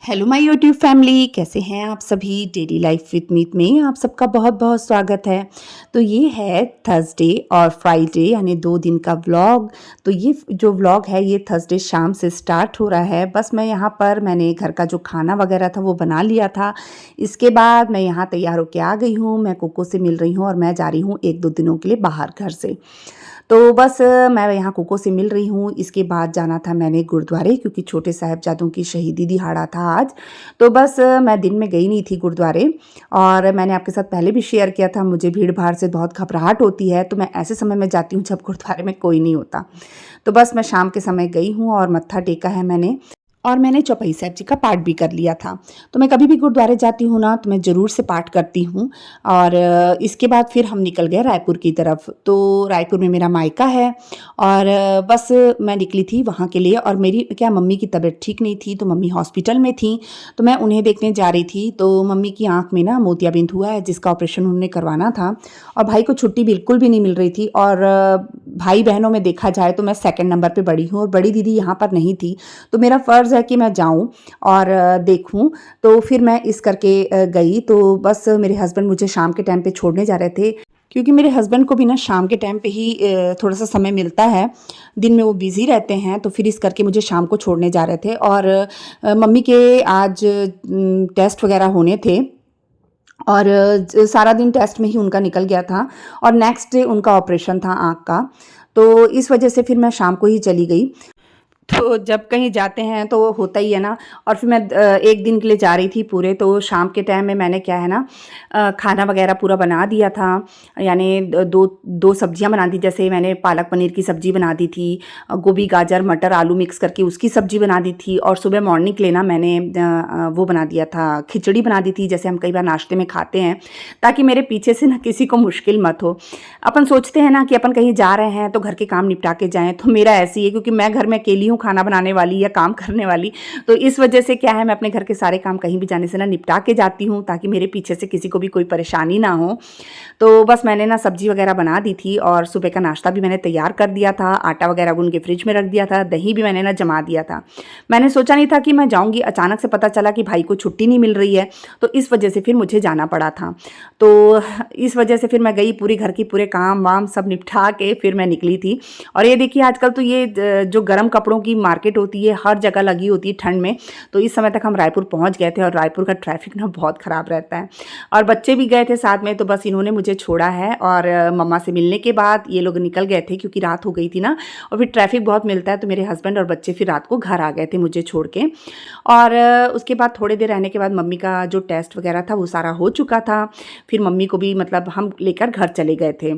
Hello my YouTube family, कैसे हैं आप सभी। डेली लाइफ विद मीत में आप सबका बहुत बहुत स्वागत है। तो ये है थर्सडे और फ्राइडे यानी 2 दिन का व्लॉग। तो ये जो व्लॉग है ये थर्सडे शाम से स्टार्ट हो रहा है। बस मैंने घर का जो खाना वगैरह था वो बना लिया था। इसके बाद मैं यहाँ तैयार होके आ गई हूँ। मैं कोको से मिल रही हूँ और मैं जा रही हूँ 1-2 दिनों के लिए बाहर घर से। तो बस मैं यहाँ कोको से मिल रही हूँ। इसके बाद जाना था मैंने गुरुद्वारे, क्योंकि छोटे साहिबजादों की शहीदी दिहाड़ा था आज। तो बस मैं दिन में गई नहीं थी गुरुद्वारे। और मैंने आपके साथ पहले भी शेयर किया था, मुझे भीड़ भाड़ से बहुत घबराहट होती है, तो मैं ऐसे समय में जाती हूँ जब गुरुद्वारे में कोई नहीं होता। तो बस मैं शाम के समय गई हूँ और मत्था टेका है मैंने। और मैंने चौपाई साहब जी का पाठ भी कर लिया था। तो मैं कभी भी गुरुद्वारे जाती हूँ ना, तो मैं ज़रूर से पाठ करती हूँ। और इसके बाद फिर हम निकल गए रायपुर की तरफ। तो रायपुर में मेरा मायका है। और बस मैं निकली थी वहाँ के लिए। और मेरी क्या मम्मी की तबीयत ठीक नहीं थी, तो मम्मी हॉस्पिटल में थी, तो मैं उन्हें देखने जा रही थी। तो मम्मी की आँख में ना मोतियाबिंद हुआ है, जिसका ऑपरेशन उन्हें करवाना था। और भाई को छुट्टी बिल्कुल भी नहीं मिल रही थी। और भाई बहनों में देखा जाए तो मैं सेकंड नंबर पे बड़ी हूँ और बड़ी दीदी यहाँ पर नहीं थी। तो मेरा फ़र्ज़ है कि मैं जाऊँ और देखूँ। तो फिर मैं इस करके गई। तो बस मेरे हस्बैंड मुझे शाम के टाइम पे छोड़ने जा रहे थे, क्योंकि मेरे हस्बैंड को भी ना शाम के टाइम पे ही थोड़ा-सा समय मिलता है। दिन में वो बिज़ी रहते हैं, तो फिर इस करके मुझे शाम को छोड़ने जा रहे थे। और मम्मी के आज टेस्ट वग़ैरह होने थे। और सारा दिन टेस्ट में ही उनका निकल गया था। और नेक्स्ट डे उनका ऑपरेशन था आँख का। तो इस वजह से फिर मैं शाम को ही चली गई। तो जब कहीं जाते हैं तो होता ही है ना। और फिर मैं 1 दिन के लिए जा रही थी पूरे। तो शाम के टाइम में मैंने क्या है ना, खाना वगैरह पूरा बना दिया था। यानी दो सब्जियां बना दी। जैसे मैंने पालक पनीर की सब्ज़ी बना दी थी, गोभी गाजर मटर आलू मिक्स करके उसकी सब्ज़ी बना दी थी। और सुबह मॉर्निंग के लिए ना मैंने वो बना दिया था, खिचड़ी बना दी थी, जैसे हम कई बार नाश्ते में खाते हैं, ताकि मेरे पीछे से ना किसी को मुश्किल मत हो। अपन सोचते हैं ना कि अपन कहीं जा रहे हैं तो घर के काम निपटा के जाएँ, तो मेरा ऐसे ही है, क्योंकि मैं घर में अकेली हूँ खाना बनाने वाली या काम करने वाली। तो इस वजह से क्या है, मैं अपने घर के सारे काम कहीं भी जाने से ना निपटा के जाती हूँ, ताकि मेरे पीछे से किसी को भी कोई परेशानी ना हो। तो बस मैंने ना सब्जी वगैरह बना दी थी और सुबह का नाश्ता भी मैंने तैयार कर दिया था। आटा वगैरह गूँध के फ्रिज में रख दिया था, दही भी मैंने ना जमा दिया था। मैंने सोचा नहीं था कि मैं जाऊँगी, अचानक से पता चला कि भाई को छुट्टी नहीं मिल रही है, तो इस वजह से फिर मुझे जाना पड़ा था। तो इस वजह से फिर मैं गई, पूरी घर की पूरे काम वाम सब निपटा के फिर मैं निकली थी। और ये देखिए आजकल तो ये जो गर्म कपड़ों की मार्केट होती है हर जगह लगी होती है ठंड में। तो इस समय तक हम रायपुर पहुंच गए थे और रायपुर का ट्रैफिक ना बहुत ख़राब रहता है। और बच्चे भी गए थे साथ में, तो बस इन्होंने मुझे छोड़ा है। और मम्मा से मिलने के बाद ये लोग निकल गए थे, क्योंकि रात हो गई थी ना, और फिर ट्रैफिक बहुत मिलता है। तो मेरे हस्बैंड और बच्चे फिर रात को घर आ गए थे मुझे छोड़ के। और उसके बाद थोड़ी देर रहने के बाद मम्मी का जो टेस्ट वगैरह था वो सारा हो चुका था। फिर मम्मी को भी मतलब हम लेकर घर चले गए थे।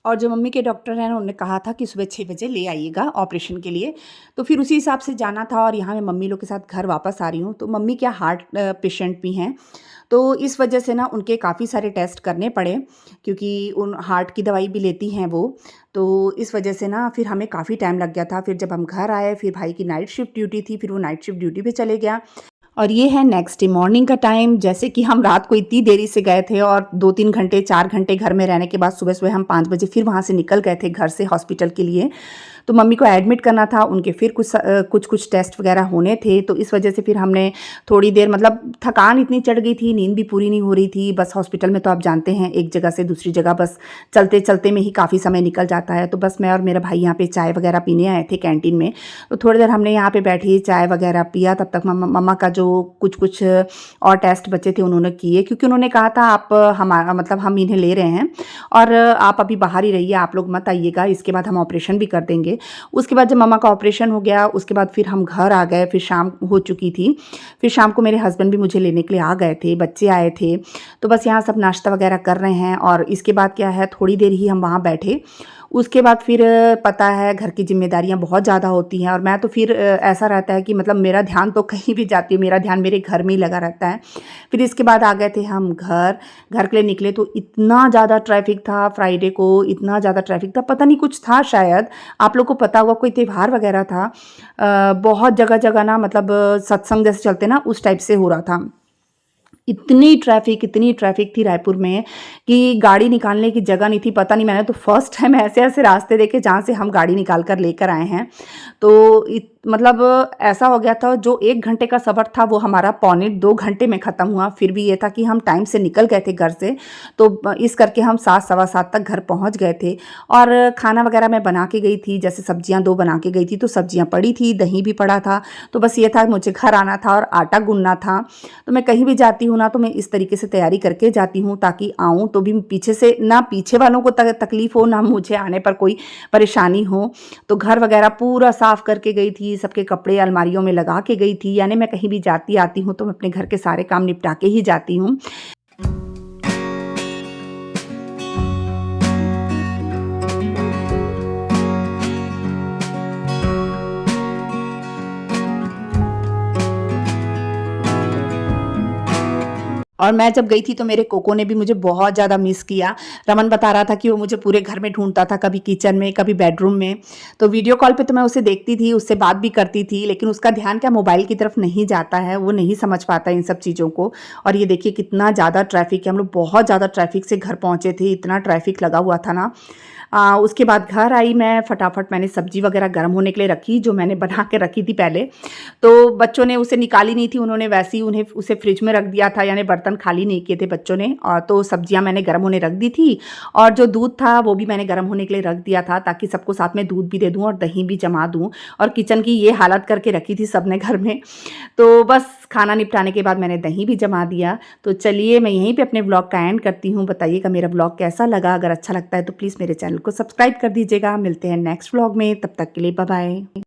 और जो मम्मी के डॉक्टर हैं उन्होंने कहा था कि सुबह 6 बजे ले आइएगा ऑपरेशन के लिए। तो फिर उसी हिसाब से जाना था। और यहाँ मैं मम्मी लोग के साथ घर वापस आ रही हूँ। तो मम्मी क्या हार्ट पेशेंट भी हैं, तो इस वजह से ना उनके काफ़ी सारे टेस्ट करने पड़े, क्योंकि उन हार्ट की दवाई भी लेती हैं वो। तो इस वजह से ना फिर हमें काफ़ी टाइम लग गया था। फिर जब हम घर आए, फिर भाई की नाइट शिफ्ट ड्यूटी थी, फिर वो नाइट शिफ्ट ड्यूटी पे चले गया। और ये है नेक्स्ट डे मॉर्निंग का टाइम। जैसे कि हम रात को इतनी देरी से गए थे और 2-3 घंटे 4 घंटे घर में रहने के बाद सुबह-सुबह हम 5 बजे फिर वहाँ से निकल गए थे घर से हॉस्पिटल के लिए। तो मम्मी को एडमिट करना था, उनके फिर कुछ टेस्ट वगैरह होने थे। तो इस वजह से फिर हमने थोड़ी देर, मतलब थकान इतनी चढ़ गई थी, नींद भी पूरी नहीं हो रही थी। बस हॉस्पिटल में तो आप जानते हैं एक जगह से दूसरी जगह बस चलते-चलते में ही काफ़ी समय निकल जाता है। तो बस मैं और मेरा भाई यहाँ पे चाय वगैरह पीने आए थे कैंटीन में। तो थोड़ी देर हमने यहाँ पे बैठी चाय वगैरह पिया। तब तक मम्मा का जो कुछ और टेस्ट बचे थे उन्होंने किए, क्योंकि उन्होंने कहा था आप हमारा मतलब हम इन्हें ले रहे हैं और आप अभी बाहर ही रहिए, आप लोग मत आइएगा, इसके बाद हम ऑपरेशन भी कर देंगे। उसके बाद जब मम्मा का ऑपरेशन हो गया, उसके बाद फिर हम घर आ गए। फिर शाम हो चुकी थी। फिर शाम को मेरे हस्बैंड भी मुझे लेने के लिए आ गए थे, बच्चे आए थे। तो बस यहाँ सब नाश्ता वगैरह कर रहे हैं। और इसके बाद क्या है, थोड़ी देर ही हम वहाँ बैठे। उसके बाद फिर पता है घर की ज़िम्मेदारियाँ बहुत ज़्यादा होती हैं। और मैं तो फिर ऐसा रहता है कि मतलब मेरा ध्यान तो कहीं भी जाती हूँ, मेरा ध्यान मेरे घर में ही लगा रहता है। फिर इसके बाद आ गए थे हम घर के लिए निकले। तो इतना ज़्यादा ट्रैफिक था फ्राइडे को, इतना ज़्यादा ट्रैफिक था, पता नहीं कुछ था शायद, आप लोग को पता होगा, कोई त्यौहार वगैरह था। बहुत जगह ना, मतलब सत्संग जैसे चलते ना उस टाइप से हो रहा था। इतनी ट्रैफ़िक थी रायपुर में कि गाड़ी निकालने की जगह नहीं थी। पता नहीं, मैंने तो फर्स्ट टाइम ऐसे-ऐसे रास्ते देखे जहाँ से हम गाड़ी निकाल कर लेकर आए हैं। तो मतलब ऐसा हो गया था, जो 1 घंटे का सफ़र था वो हमारा पौने 2 घंटे में ख़त्म हुआ। फिर भी ये था कि हम टाइम से निकल गए थे घर से, तो इस करके हम 7 सवा 7 तक घर पहुँच गए थे। और खाना वग़ैरह मैं बना के गई थी, जैसे सब्जियाँ 2 बना के गई थी, तो सब्जियाँ पड़ी थी, दही भी पड़ा था। तो बस ये था मुझे घर आना था और आटा गूँथना था। तो मैं कहीं भी जाती हूँ ना, तो मैं इस तरीके से तैयारी करके जाती हूँ, ताकि आऊँ तो भी पीछे से ना पीछे वालों को तकलीफ़ हो, ना मुझे आने पर कोई परेशानी हो। तो घर वगैरह पूरा साफ़ करके गई थी, सबके कपड़े अलमारियों में लगा के गई थी। यानी मैं कहीं भी जाती आती हूँ तो मैं अपने घर के सारे काम निपटा के ही जाती हूँ। और मैं जब गई थी तो मेरे कोको ने भी मुझे बहुत ज़्यादा मिस किया। रमन बता रहा था कि वो मुझे पूरे घर में ढूँढता था, कभी किचन में, कभी बेडरूम में। तो वीडियो कॉल पे तो मैं उसे देखती थी, उससे बात भी करती थी, लेकिन उसका ध्यान क्या मोबाइल की तरफ नहीं जाता है, वो नहीं समझ पाता इन सब चीज़ों को। और ये देखिए कितना ज़्यादा ट्रैफ़िक है, हम लोग बहुत ज़्यादा ट्रैफ़िक से घर पहुँचे थे, इतना ट्रैफ़िक लगा हुआ था ना। उसके बाद घर आई मैं, फटाफट मैंने सब्ज़ी वग़ैरह गर्म होने के लिए रखी, जो मैंने बना के रखी थी पहले। तो बच्चों ने उसे निकाली नहीं थी, उन्होंने वैसे ही उसे फ्रिज में रख दिया था, यानी बर्तन खाली नहीं किए थे बच्चों ने। और तो सब्जियां मैंने गर्म होने रख दी थी, और जो दूध था वो भी मैंने गर्म होने के लिए रख दिया था, ताकि सबको साथ में दूध भी दे दूं और दही भी जमा दूं। और किचन की ये हालत करके रखी थी सबने घर में। तो बस खाना निपटाने के बाद मैंने दही भी जमा दिया। तो चलिए मैं यहीं पे अपने ब्लॉग का एंड करती हूँ। बताइएगा मेरा ब्लॉग कैसा लगा, अगर अच्छा लगता है तो प्लीज़ मेरे चैनल को सब्सक्राइब कर दीजिएगा। मिलते हैं नेक्स्ट ब्लॉग में, तब तक के लिए बाय बाय।